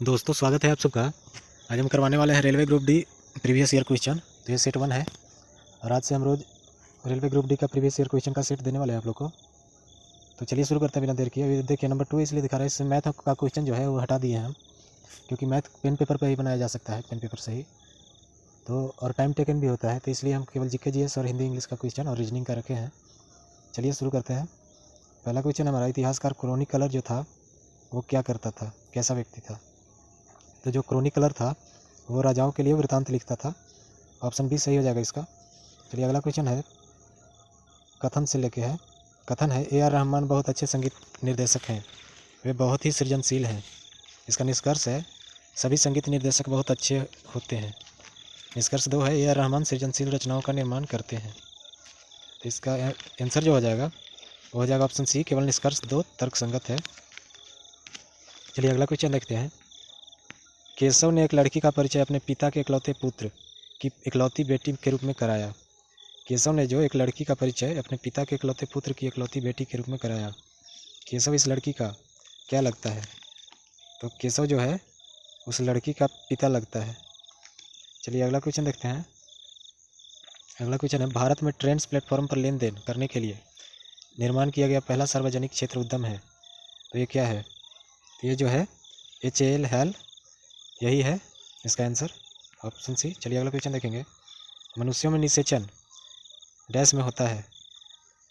दोस्तों स्वागत है आप सबका। आज हम करवाने वाले हैं railway group D previous year question. तो ये सेट 1 है और आज से हम रोज़ रेलवे ग्रुप डी का प्रीवियस ईयर क्वेश्चन का सेट देने वाले हैं आप लोग को। तो चलिए शुरू करते हैं बिना देर किए। अभी देखिए नंबर 2 इसलिए दिखा रहा है, इससे मैथ का क्वेश्चन जो है वो हटा दिए हैं हम, क्योंकि मैथ पेन पेपर पर ही बनाया जा सकता है, पेन पेपर से ही। तो और टाइम टेकन भी होता है, तो इसलिए हम केवल जीके जीएस और हिंदी इंग्लिश का क्वेश्चन और रीजनिंग का रखे हैं। चलिए शुरू करते हैं। पहला क्वेश्चन हमारा, इतिहासकार क्रोनिकलर जो था वो क्या करता था, कैसा व्यक्ति था। तो जो क्रोनिकलर था वो राजाओं के लिए वृतांत लिखता था। ऑप्शन बी सही हो जाएगा इसका। चलिए अगला क्वेश्चन है, कथन से लेके है। कथन है ए आर रहमान बहुत अच्छे संगीत निर्देशक हैं, वे बहुत ही सृजनशील हैं। इसका निष्कर्ष है सभी संगीत निर्देशक बहुत अच्छे होते हैं। निष्कर्ष 2 है ए आर रहमान सृजनशील रचनाओं का निर्माण करते हैं। तो इसका आंसर जो हो जाएगा वो हो जाएगा ऑप्शन सी, केवल निष्कर्ष 2 तर्कसंगत है। चलिए अगला क्वेश्चन देखते हैं। केशव ने एक लड़की का परिचय अपने पिता के इकलौते पुत्र की इकलौती बेटी के रूप में कराया। केशव ने जो एक लड़की का परिचय अपने पिता के इकलौते पुत्र की इकलौती बेटी के रूप में कराया। केशव इस लड़की का क्या लगता है। तो केशव जो है उस लड़की का पिता लगता है। चलिए अगला क्वेश्चन देखते हैं। अगला क्वेश्चन है, भारत में ट्रेन्स प्लेटफॉर्म पर लेन देन करने के लिए निर्माण किया गया पहला सार्वजनिक क्षेत्र उद्यम है। तो ये क्या है। तो ये जो है HAL हैल, यही है इसका आंसर, ऑप्शन सी। चलिए अगला क्वेश्चन देखेंगे। मनुष्यों में निषेचन डैश में होता है।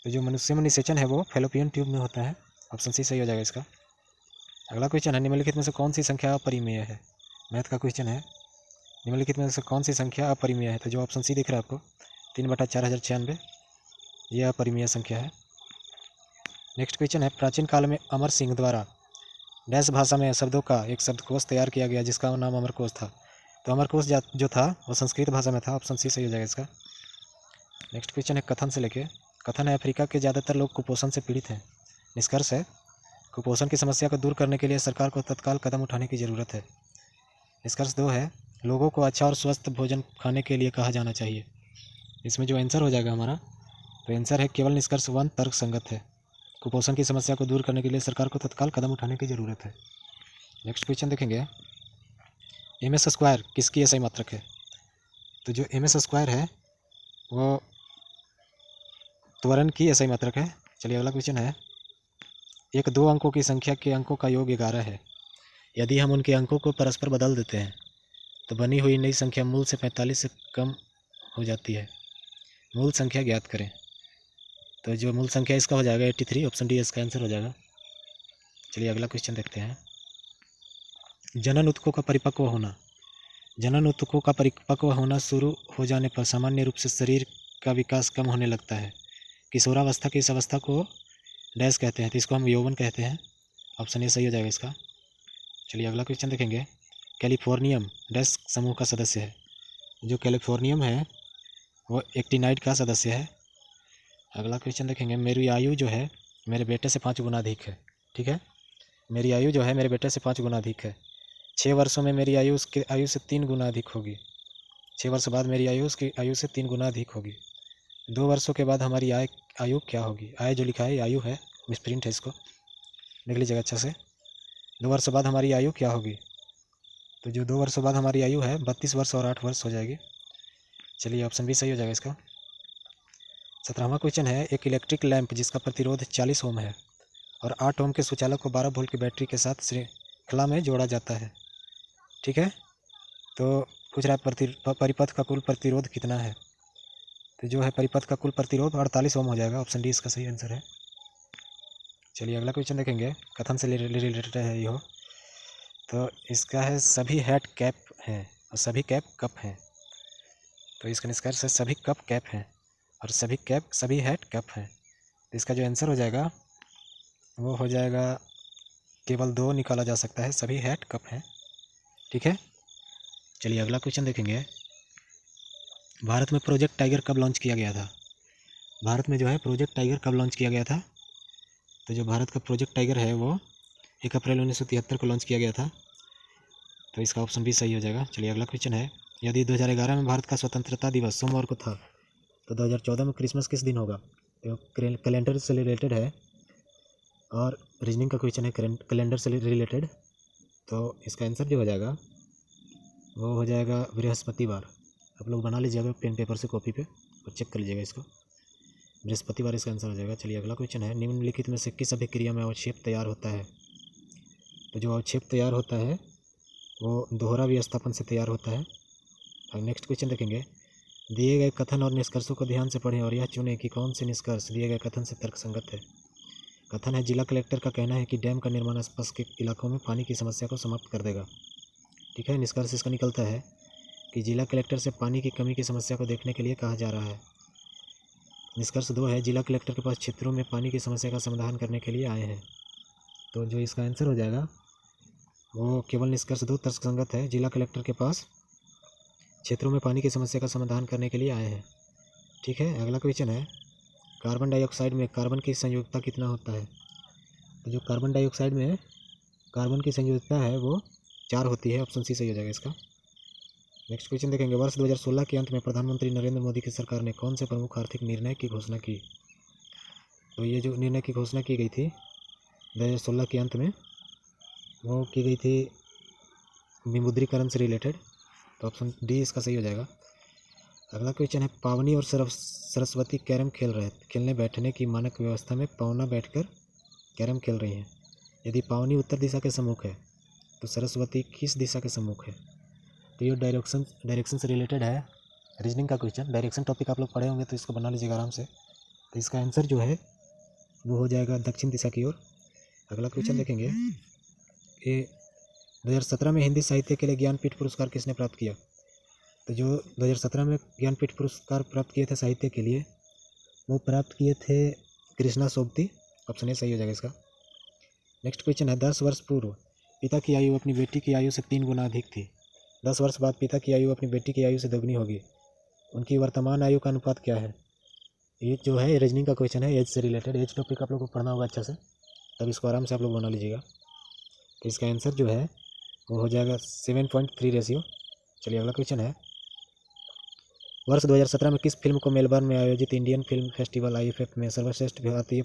तो जो मनुष्यों में निषेचन है वो फैलोपियन ट्यूब में होता है। ऑप्शन सी सही हो जाएगा इसका। अगला क्वेश्चन है, निम्नलिखित में से कौन सी संख्या अपरिमेय है। मैथ का क्वेश्चन है, निम्नलिखित में से कौन सी संख्या अपरिमेय है। तो जो ऑप्शन सी दिख रहा है आपको 3/4096, यह अपरिमेय संख्या है। नेक्स्ट क्वेश्चन है, प्राचीन काल में अमर सिंह द्वारा डैश भाषा में शब्दों का एक शब्दकोश तैयार किया गया जिसका नाम अमरकोश था। तो अमरकोश जो था वो संस्कृत भाषा में था। ऑप्शन सी सही हो जाएगा इसका। नेक्स्ट क्वेश्चन है, कथन से लेके। कथन है, अफ्रीका के ज़्यादातर लोग कुपोषण से पीड़ित हैं। निष्कर्ष है कुपोषण की समस्या को दूर करने के लिए सरकार को तत्काल कदम उठाने की ज़रूरत है। निष्कर्ष 2 है, लोगों को अच्छा और स्वस्थ भोजन खाने के लिए कहा जाना चाहिए। इसमें जो आंसर हो जाएगा हमारा, तो आंसर है केवल निष्कर्ष 1 तर्क संगत है। कुपोषण की समस्या को दूर करने के लिए सरकार को तत्काल कदम उठाने की ज़रूरत है। नेक्स्ट क्वेश्चन देखेंगे, MS² किसकी SI मात्रक है। तो जो MS² है वो त्वरण की SI मात्रक है। चलिए अगला क्वेश्चन है, एक 2 अंकों की संख्या के अंकों का योग 11 है। यदि हम उनके अंकों को परस्पर बदल देते हैं तो बनी हुई नई संख्या मूल से 45 से कम हो जाती है। मूल संख्या ज्ञात करें। तो जो मूल संख्या इसका हो जाएगा 83, ऑप्शन डी इसका आंसर हो जाएगा। चलिए अगला क्वेश्चन देखते हैं, जनन ऊतकों का परिपक्व होना। जनन ऊतकों का परिपक्व होना शुरू हो जाने पर सामान्य रूप से शरीर का विकास कम होने लगता है। किशोरावस्था की इस अवस्था को डैश कहते हैं, तो इसको हम यौवन कहते हैं। ऑप्शन ए सही हो जाएगा इसका। चलिए अगला क्वेश्चन देखेंगे, कैलिफोर्नियम डैश समूह का सदस्य है। जो कैलिफोर्नियम है वो एक्टिनाइड का सदस्य है। अगला क्वेश्चन देखेंगे, मेरी आयु जो है मेरे बेटे से 5 गुना अधिक है। ठीक है, मेरी आयु जो है मेरे बेटे से 5 गुना अधिक है। 6 वर्षों में मेरी आयु उसकी आयु से 3 गुना अधिक होगी। 6 वर्ष बाद मेरी आयु उसकी आयु से 3 गुना अधिक होगी। 2 वर्षों के बाद हमारी आयु क्या होगी। आय जो लिखा है आयु है, मिसप्रिंट है, इसको लिख लीजिएगा अच्छा से। 2 वर्ष बाद हमारी आयु क्या होगी। तो जो 2 वर्षों बाद हमारी आयु है 32 वर्ष और 8 वर्ष हो जाएगी। चलिए ऑप्शन बी सही हो जाएगा इसका। 17वां क्वेश्चन है, एक इलेक्ट्रिक लैंप जिसका प्रतिरोध 40 ओम है और 8 ओम के सुचालक को 12 वोल्ट की बैटरी के साथ श्रृंखला में जोड़ा जाता है। ठीक है, तो पूछ रहा है परिपथ का कुल प्रतिरोध कितना है। तो जो है परिपथ का कुल प्रतिरोध 48 ओम हो जाएगा। ऑप्शन डी इसका सही आंसर है। चलिए अगला क्वेश्चन देखेंगे, कथन से रिलेटेड है ये हो। तो इसका है, सभी हैट कैप हैं और सभी कैप कप हैं। तो इसका निष्कर्ष है सभी कप कैप हैं और सभी हैट कप हैं। तो इसका जो आंसर हो जाएगा वो हो जाएगा, केवल 2 निकाला जा सकता है, सभी हैट कप हैं। ठीक है, चलिए अगला क्वेश्चन देखेंगे, भारत में प्रोजेक्ट टाइगर कब लॉन्च किया गया था। भारत में जो है प्रोजेक्ट टाइगर कब लॉन्च किया गया था। तो जो भारत का प्रोजेक्ट टाइगर है वो 1 अप्रैल 1973 को लॉन्च किया गया था। तो इसका ऑप्शन भी सही हो जाएगा। चलिए अगला क्वेश्चन है, यदि 2011 में भारत का स्वतंत्रता दिवस सोमवार को था तो 2014 में क्रिसमस किस दिन होगा। तो कैलेंडर से रिलेटेड है और रीजनिंग का क्वेश्चन है कैलेंडर से रिलेटेड। तो इसका आंसर जो हो जाएगा वो हो जाएगा बृहस्पतिवार। आप लोग बना लीजिएगा पेन पेपर से कॉपी पे और चेक कर लीजिएगा इसको, बृहस्पतिवार इसका आंसर हो जाएगा। चलिए अगला क्वेश्चन है, निम्नलिखित में से किस अभिक्रिया में अवक्षेप तैयार होता है? तो जो अवक्षेप तैयार होता है वो दोहरा विस्थापन से तैयार होता है। अब नेक्स्ट क्वेश्चन देखेंगे, दिए गए कथन और निष्कर्षों को ध्यान से पढ़ें और यह चुनें कि कौन से निष्कर्ष दिए गए कथन से तर्कसंगत है। कथन है, जिला कलेक्टर का कहना है कि डैम का निर्माण आसपास के इलाकों में पानी की समस्या को समाप्त कर देगा। ठीक है, निष्कर्ष इसका निकलता है कि जिला कलेक्टर से पानी की कमी की समस्या को देखने के लिए कहा जा रहा है। निष्कर्ष 2 है, जिला कलेक्टर के पास क्षेत्रों में पानी की समस्या का समाधान करने के लिए आए हैं। तो जो इसका आंसर हो जाएगा वो केवल निष्कर्ष 2 तर्कसंगत है। जिला कलेक्टर के पास क्षेत्रों में पानी की समस्या का समाधान करने के लिए आए हैं। ठीक है, अगला क्वेश्चन है, कार्बन डाइऑक्साइड में कार्बन की संयोजकता कितना होता है? तो जो कार्बन डाइऑक्साइड में कार्बन की संयोजकता है वो 4 होती है। ऑप्शन सी सही हो जाएगा इसका। नेक्स्ट क्वेश्चन देखेंगे, वर्ष 2016 के अंत में प्रधानमंत्री नरेंद्र मोदी की सरकार ने कौन से प्रमुख आर्थिक निर्णय की घोषणा की? तो ये जो निर्णय की घोषणा की गई थी 2016 के अंत में, वो की गई थी विमुद्रीकरण से रिलेटेड। तो ऑप्शन डी इसका सही हो जाएगा। अगला क्वेश्चन है, पावनी और सरस्वती कैरम खेलने बैठने की मानक व्यवस्था में पवना बैठकर कैरम खेल रही हैं। यदि पावनी उत्तर दिशा के सम्मुख है तो सरस्वती किस दिशा के सम्मुख है? तो ये डायरेक्शन से रिलेटेड है, रीजनिंग का क्वेश्चन। डायरेक्शन टॉपिक आप लोग पढ़े होंगे तो इसको बना लीजिएगा आराम से। तो इसका आंसर जो है वो हो जाएगा दक्षिण दिशा की ओर। अगला क्वेश्चन देखेंगे, ये 2017 में हिंदी साहित्य के लिए ज्ञानपीठ पुरस्कार किसने प्राप्त किया? तो जो 2017 में ज्ञानपीठ पुरस्कार प्राप्त किए थे साहित्य के लिए, वो प्राप्त किए थे कृष्णा सोबती। ऑप्शन ए सही हो जाएगा इसका। नेक्स्ट क्वेश्चन है, 10 वर्ष पूर्व पिता की आयु अपनी बेटी की आयु से 3 गुना अधिक थी। 10 वर्ष बाद पिता की आयु अपनी बेटी की आयु से दोगुनी होगी। उनकी वर्तमान आयु का अनुपात क्या है? ये जो है रीजनिंग का क्वेश्चन है, एज से रिलेटेड। एज टॉपिक आप लोग को पढ़ना होगा अच्छा से, तब इसको आराम से आप लोग बना लीजिएगा। तो इसका आंसर जो है वो हो जाएगा 7.3 रेशियो। चलिए अगला क्वेश्चन है, वर्ष 2017 में किस फिल्म को मेलबर्न में आयोजित इंडियन फिल्म फेस्टिवल IFF में सर्वश्रेष्ठ भारतीय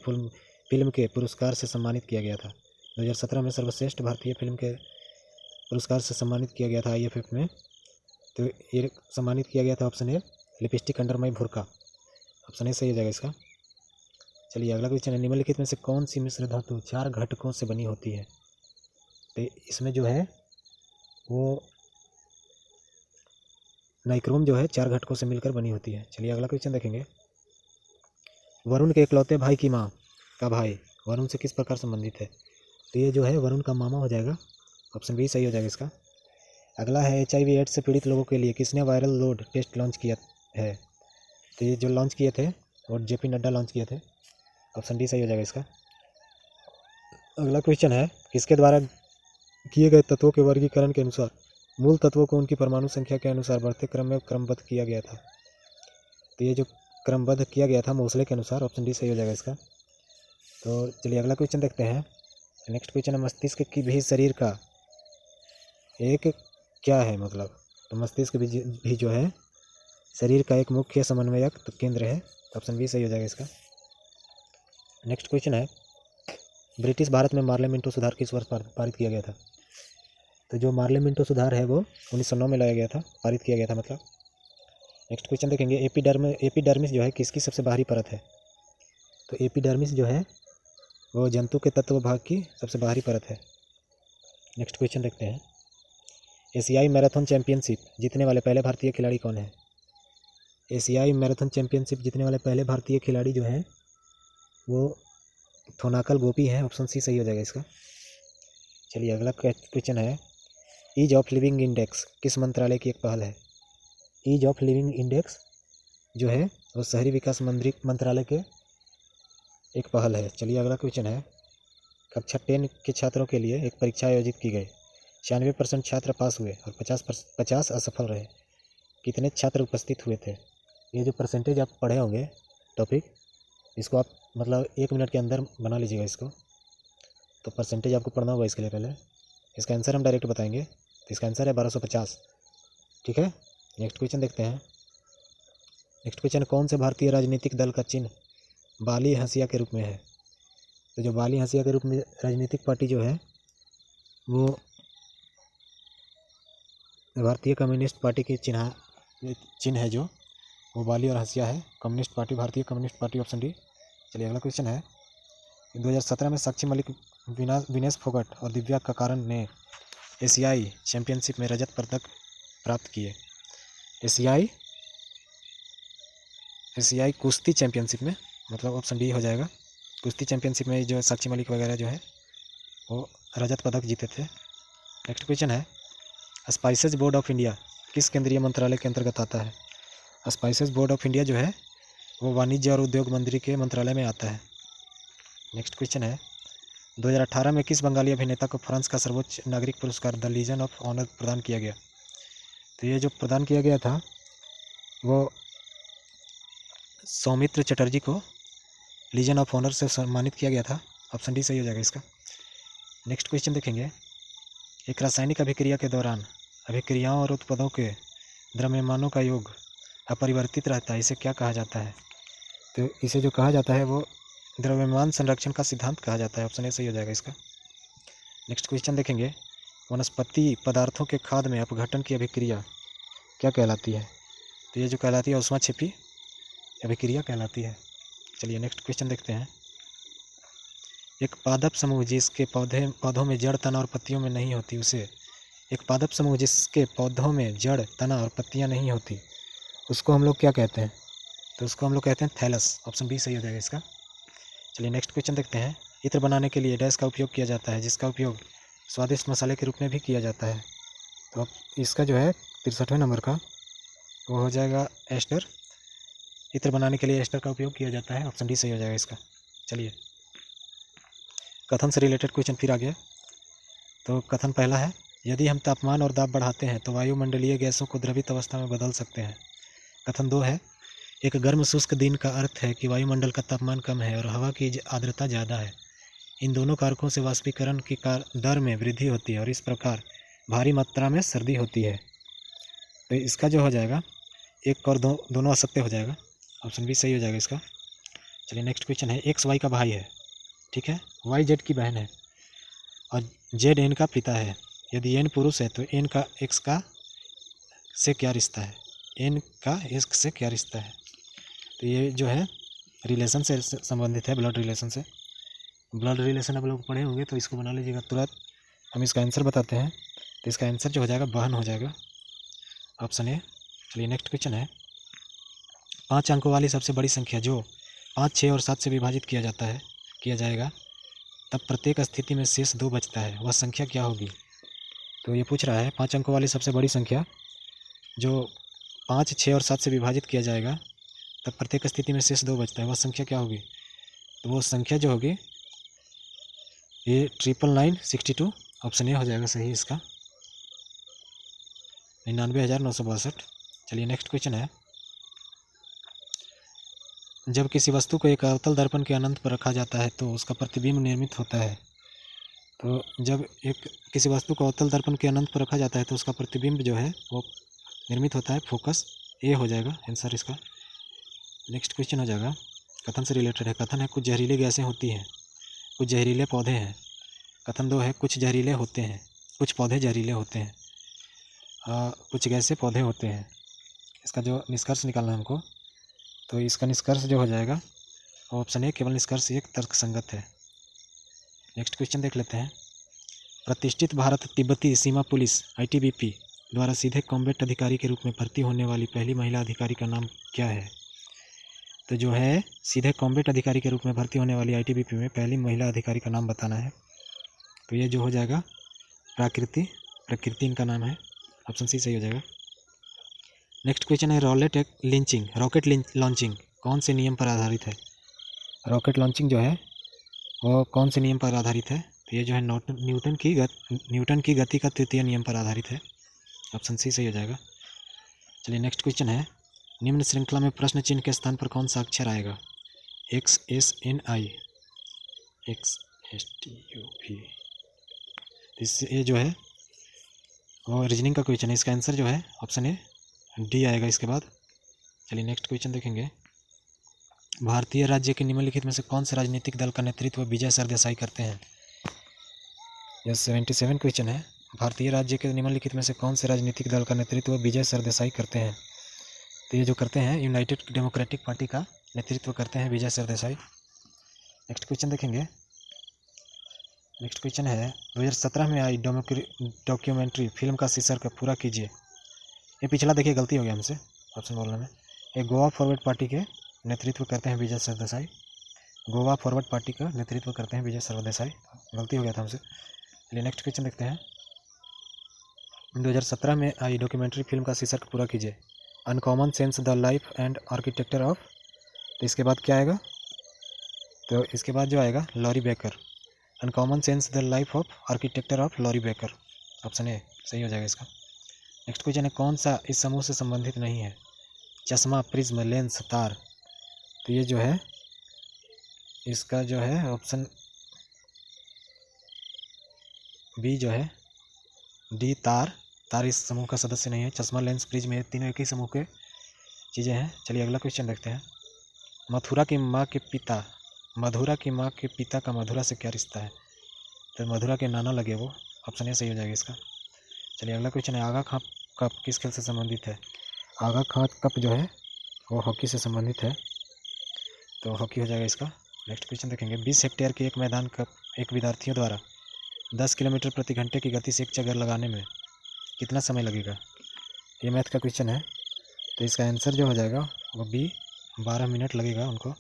फिल्म के पुरस्कार से सम्मानित किया गया था? 2017 में सर्वश्रेष्ठ भारतीय फिल्म के पुरस्कार से सम्मानित किया गया था IFF में। तो ये सम्मानित किया गया था option A, lipstick under my Burkha. Option A सही हो जाएगा इसका। चलिए अगला क्वेश्चन है, निम्नलिखित में से कौन सी मिश्र धातु 4 घटकों से बनी होती है? तो इसमें जो है वो नाइक्रोम जो है 4 घटकों से मिलकर बनी होती है। चलिए अगला क्वेश्चन देखेंगे, वरुण के इकलौते भाई की माँ का भाई वरुण से किस प्रकार संबंधित है? तो ये जो है वरुण का मामा हो जाएगा। ऑप्शन बी सही हो जाएगा इसका। अगला है, HIV एड्स से पीड़ित लोगों के लिए किसने वायरल लोड टेस्ट लॉन्च किया है? तो ये जो लॉन्च किए थे और JP नड्डा लॉन्च किए थे। ऑप्शन डी सही हो जाएगा इसका। अगला क्वेश्चन है, किसके द्वारा किए गए तत्वों के वर्गीकरण के अनुसार मूल तत्वों को उनकी परमाणु संख्या के अनुसार बढ़ते क्रम में क्रमबद्ध किया गया था? तो ये जो क्रमबद्ध किया गया था मोसले के अनुसार। ऑप्शन डी सही हो जाएगा इसका। तो चलिए अगला क्वेश्चन देखते हैं। नेक्स्ट क्वेश्चन है, मस्तिष्क की भी शरीर का एक क्या है मतलब? तो मस्तिष्क भी जो है शरीर का एक मुख्य समन्वयक केंद्र है। ऑप्शन बी सही हो जाएगा इसका। नेक्स्ट क्वेश्चन है, ब्रिटिश भारत में मार्ले मिंटो सुधार किस वर्ष पारित किया गया था? तो जो मार्ले मिंटो सुधार है वो 1909 में लाया गया था, पारित किया गया था मतलब। नेक्स्ट क्वेश्चन देखेंगे, एपिडर्मिस जो है किसकी सबसे बाहरी परत है? तो एपिडर्मिस जो है वो जंतु के तत्व भाग की सबसे बाहरी परत है। नेक्स्ट क्वेश्चन देखते हैं, एशियाई मैराथन चैंपियनशिप जीतने वाले पहले भारतीय खिलाड़ी कौन है? एशियाई मैराथन चैंपियनशिप जीतने वाले पहले भारतीय खिलाड़ी जो है वो थोनाकल गोपी हैं। ऑप्शन सी सही हो जाएगा इसका। चलिए अगला क्वेश्चन है, ईज ऑफ लिविंग इंडेक्स किस मंत्रालय की एक पहल है? ईज ऑफ लिविंग इंडेक्स जो है वो शहरी विकास मंत्रालय के एक पहल है। चलिए अगला क्वेश्चन है, कक्षा 10 के छात्रों के लिए एक परीक्षा आयोजित की गई, 96% छात्र पास हुए और 50 असफल रहे। कितने छात्र उपस्थित हुए थे? ये जो परसेंटेज आप पढ़े होंगे टॉपिक, इसको आप मतलब 1 मिनट के अंदर बना लीजिएगा इसको। तो परसेंटेज आपको पढ़ना होगा इसके लिए पहले। इसका आंसर हम डायरेक्ट बताएंगे। तो इसका आंसर है 1250। ठीक है, नेक्स्ट क्वेश्चन देखते हैं। नेक्स्ट क्वेश्चन, कौन से भारतीय राजनीतिक दल का चिन्ह बाली हंसिया के रूप में है? तो जो बाली हंसिया के रूप में राजनीतिक पार्टी जो है वो भारतीय कम्युनिस्ट पार्टी की चिन्ह है जो वो बाली और हंसिया है। कम्युनिस्ट पार्टी, भारतीय कम्युनिस्ट पार्टी, ऑप्शन डी। चलिए अगला क्वेश्चन है, 2017 में साक्षी मलिक, विनेश फोगट और दिव्या ककारण ने एशियाई चैंपियनशिप में रजत पदक प्राप्त किए। एशियाई कुश्ती चैंपियनशिप में, मतलब ऑप्शन डी हो जाएगा। कुश्ती चैंपियनशिप में जो साक्षी मलिक वगैरह जो है वो रजत पदक जीते थे। नेक्स्ट क्वेश्चन है, स्पाइसेज बोर्ड ऑफ इंडिया किस केंद्रीय मंत्रालय के अंतर्गत आता है? स्पाइसेज बोर्ड ऑफ इंडिया जो है वो वाणिज्य और उद्योग मंत्री के मंत्रालय में आता है। नेक्स्ट क्वेश्चन है, 2018 में किस बंगाली अभिनेता को फ्रांस का सर्वोच्च नागरिक पुरस्कार द लीजन ऑफ ऑनर प्रदान किया गया? तो ये जो प्रदान किया गया था वो सौमित्र चटर्जी को लीजन ऑफ ऑनर से सम्मानित किया गया था। ऑप्शन डी सही हो जाएगा इसका। नेक्स्ट क्वेश्चन देखेंगे, एक रासायनिक अभिक्रिया के दौरान अभिक्रियाओं और उत्पादों के द्रव्यमानों का योग अपरिवर्तित रहता है, इसे क्या कहा जाता है? तो इसे जो कहा जाता है वो द्रव्यमान संरक्षण का सिद्धांत कहा जाता है। ऑप्शन ए सही हो जाएगा इसका। नेक्स्ट क्वेश्चन देखेंगे, वनस्पति पदार्थों के खाद में अपघटन की अभिक्रिया क्या कहलाती है? तो ये जो कहलाती है ऊष्माक्षेपी अभिक्रिया कहलाती है। चलिए नेक्स्ट क्वेश्चन देखते हैं, एक पादप समूह जिसके पौधों में जड़, तना और पत्तियों में नहीं होती उसे, एक पादप समूह जिसके पौधों में जड़, तना और पत्तियां नहीं होती उसको हम लोग क्या कहते हैं? तो उसको हम लोग कहते हैं थैलस। ऑप्शन बी सही हो जाएगा इसका। चलिए नेक्स्ट क्वेश्चन देखते हैं, इत्र बनाने के लिए डैश का उपयोग किया जाता है जिसका उपयोग स्वादिष्ट मसाले के रूप में भी किया जाता है? तो अब इसका जो है 63वें नंबर का वो हो जाएगा एस्टर। इत्र बनाने के लिए एस्टर का उपयोग किया जाता है। ऑप्शन डी सही हो जाएगा इसका। चलिए कथन से रिलेटेड क्वेश्चन फिर आ गया। तो कथन पहला है, यदि हम तापमान और दाब बढ़ाते हैं तो वायुमंडलीय गैसों को द्रवित अवस्था में बदल सकते हैं। कथन 2 है, एक गर्म शुष्क दिन का अर्थ है कि वायुमंडल का तापमान कम है और हवा की आर्द्रता ज़्यादा है। इन दोनों कारकों से वाष्पीकरण की दर में वृद्धि होती है और इस प्रकार भारी मात्रा में सर्दी होती है। तो इसका जो हो जाएगा एक और दोनों असत्य हो जाएगा। ऑप्शन बी सही हो जाएगा इसका। चलिए नेक्स्ट क्वेश्चन है, एक्स वाई का भाई है, ठीक है, वाई जेड की बहन है और जेड एन का पिता है। यदि एन पुरुष है तो एन का एक्स का से क्या रिश्ता है? एन का एक्स से क्या रिश्ता है? तो ये जो है रिलेशन से संबंधित है, ब्लड रिलेशन से। ब्लड रिलेशन आप लोग पढ़े होंगे तो इसको बना लीजिएगा तुरंत। हम इसका आंसर बताते हैं, तो इसका आंसर जो हो जाएगा बहन हो जाएगा। Option A. चलिए नेक्स्ट क्वेश्चन है, 5 अंकों वाली सबसे बड़ी संख्या जो 5, 6 और 7 से विभाजित किया जाएगा तब प्रत्येक स्थिति में शेष 2 बचता है, वह संख्या क्या होगी? तो ये पूछ रहा है 5 अंकों वाली सबसे बड़ी संख्या जो 5, 6 और 7 से विभाजित किया जाएगा तब प्रत्येक स्थिति में शेष 2 बचता है, वह संख्या क्या होगी? तो वो संख्या जो होगी ये 99962। ऑप्शन ए हो जाएगा सही इसका, 99,962। चलिए नेक्स्ट क्वेश्चन है, जब किसी वस्तु को एक अवतल दर्पण के अनंत पर रखा जाता है तो उसका प्रतिबिंब निर्मित होता है। तो जब किसी वस्तु को अवतल दर्पण के अनंत पर रखा जाता है तो उसका प्रतिबिंब जो है वो निर्मित होता है, फोकस। ए हो जाएगा आंसर इसका। नेक्स्ट क्वेश्चन हो जाएगा, कथन से रिलेटेड है। कथन है, कुछ जहरीली गैसें होती हैं, कुछ जहरीले पौधे हैं। कथन 2 है, कुछ जहरीले होते हैं, कुछ पौधे जहरीले होते हैं, कुछ गैसें पौधे होते हैं। इसका जो निष्कर्ष निकालना है हमको, तो इसका निष्कर्ष जो हो जाएगा ऑप्शन ए, केवल निष्कर्ष एक तर्कसंगत है। नेक्स्ट क्वेश्चन देख लेते हैं, प्रतिष्ठित भारत तिब्बती सीमा पुलिस ITBP द्वारा सीधे कॉम्बैट अधिकारी के रूप में भर्ती होने वाली पहली महिला अधिकारी का नाम क्या है? तो जो है सीधे कॉम्बैट अधिकारी के रूप में भर्ती होने वाली ITBP में पहली महिला अधिकारी का नाम बताना है। तो ये जो हो जाएगा प्रकृति इनका नाम है। ऑप्शन सी सही हो जाएगा। नेक्स्ट क्वेश्चन है, रॉकेट लॉन्चिंग कौन से नियम पर आधारित है? रॉकेट लॉन्चिंग जो है वो कौन से नियम पर आधारित है? तो ये जो है न्यूटन की गति का तृतीय नियम पर आधारित है। ऑप्शन सी सही हो जाएगा। चलिए नेक्स्ट क्वेश्चन है, निम्न श्रृंखला में प्रश्न चिन्ह के स्थान पर कौन सा अक्षर आएगा? XSNI, XSTUV। ये जो है वो रीजनिंग का क्वेश्चन है, इसका आंसर जो है ऑप्शन ए डी आएगा इसके बाद। चलिए नेक्स्ट क्वेश्चन देखेंगे, भारतीय राज्य के निम्नलिखित में से कौन से राजनीतिक दल का नेतृत्व विजय सरदेसाई करते हैं? यह 77 क्वेश्चन है। भारतीय राज्य के निम्नलिखित में से कौन से राजनीतिक दल का नेतृत्व विजय सरदेसाई करते हैं? तो ये जो करते हैं यूनाइटेड डेमोक्रेटिक पार्टी का नेतृत्व करते हैं विजय सरदेसाई। नेक्स्ट क्वेश्चन देखेंगे। नेक्स्ट क्वेश्चन है 2017 में आई डॉक्यूमेंट्री फिल्म का शीर्षक पूरा कीजिए। ये पिछला देखिए गलती हो गया हमसे ऑप्शन बोलने में। ये गोवा फॉरवर्ड पार्टी के नेतृत्व करते हैं विजय सरदेसाई। गोवा फॉरवर्ड पार्टी का नेतृत्व करते हैं विजय सरदेसाई, गलती हो गया था हमसे। चलिए नेक्स्ट क्वेश्चन देखते हैं। 2017 में आई डॉक्यूमेंट्री फिल्म का शीर्षक पूरा कीजिए। Uncommon sense the life and architecture of, तो इसके बाद क्या आएगा? तो इसके बाद जो आएगा Laurie Baker. Uncommon sense the life of architecture of Laurie Baker, option A सही हो जाएगा इसका। नेक्स्ट क्वेश्चन है कौन सा इस समूह से संबंधित नहीं है? चश्मा, प्रिज्म, लेंस, तार। तो ये जो है इसका जो है ऑप्शन बी जो है डी, तार। तार इस समूह का सदस्य नहीं है। चश्मा, लेंस, प्रिज्म ये तीनों एक ही समूह के चीज़ें हैं। चलिए अगला क्वेश्चन देखते हैं। मथुरा की माँ के पिता का मधुरा से क्या रिश्ता है? तो मधुरा के नाना लगे वो, ऑप्शन ए सही हो जाएगा इसका। चलिए अगला क्वेश्चन है आगा खां कप किस खेल से संबंधित है? आगा खां कप जो है वो हॉकी से संबंधित है, तो हॉकी हो जाएगा इसका। नेक्स्ट क्वेश्चन देखेंगे। 20 हेक्टेयर के एक मैदान का एक विद्यार्थियों द्वारा 10 किलोमीटर प्रति घंटे की गति से एक चक्कर लगाने में कितना समय लगेगा? ये मैथ का क्वेश्चन है, तो इसका आंसर जो हो जाएगा वो बी, 12 मिनट लगेगा उनको।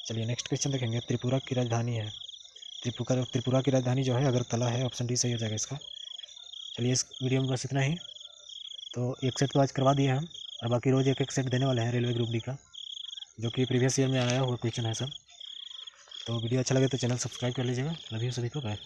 चलिए नेक्स्ट क्वेश्चन देखेंगे। त्रिपुरा की राजधानी है, त्रिपुरा की राजधानी जो है अगरतला है, ऑप्शन डी सही हो जाएगा इसका। चलिए इस वीडियो में बस इतना ही। तो एक सेट तो आज करवा दिए हम, और बाकी रोज़ एक सेट देने वाले हैं रेलवे ग्रुप डी का, जो कि प्रीवियस ईयर में आया हुआ क्वेश्चन है सब। तो वीडियो अच्छा लगे तो चैनल सब्सक्राइब कर लीजिएगा। लव यू सभी को, बाय।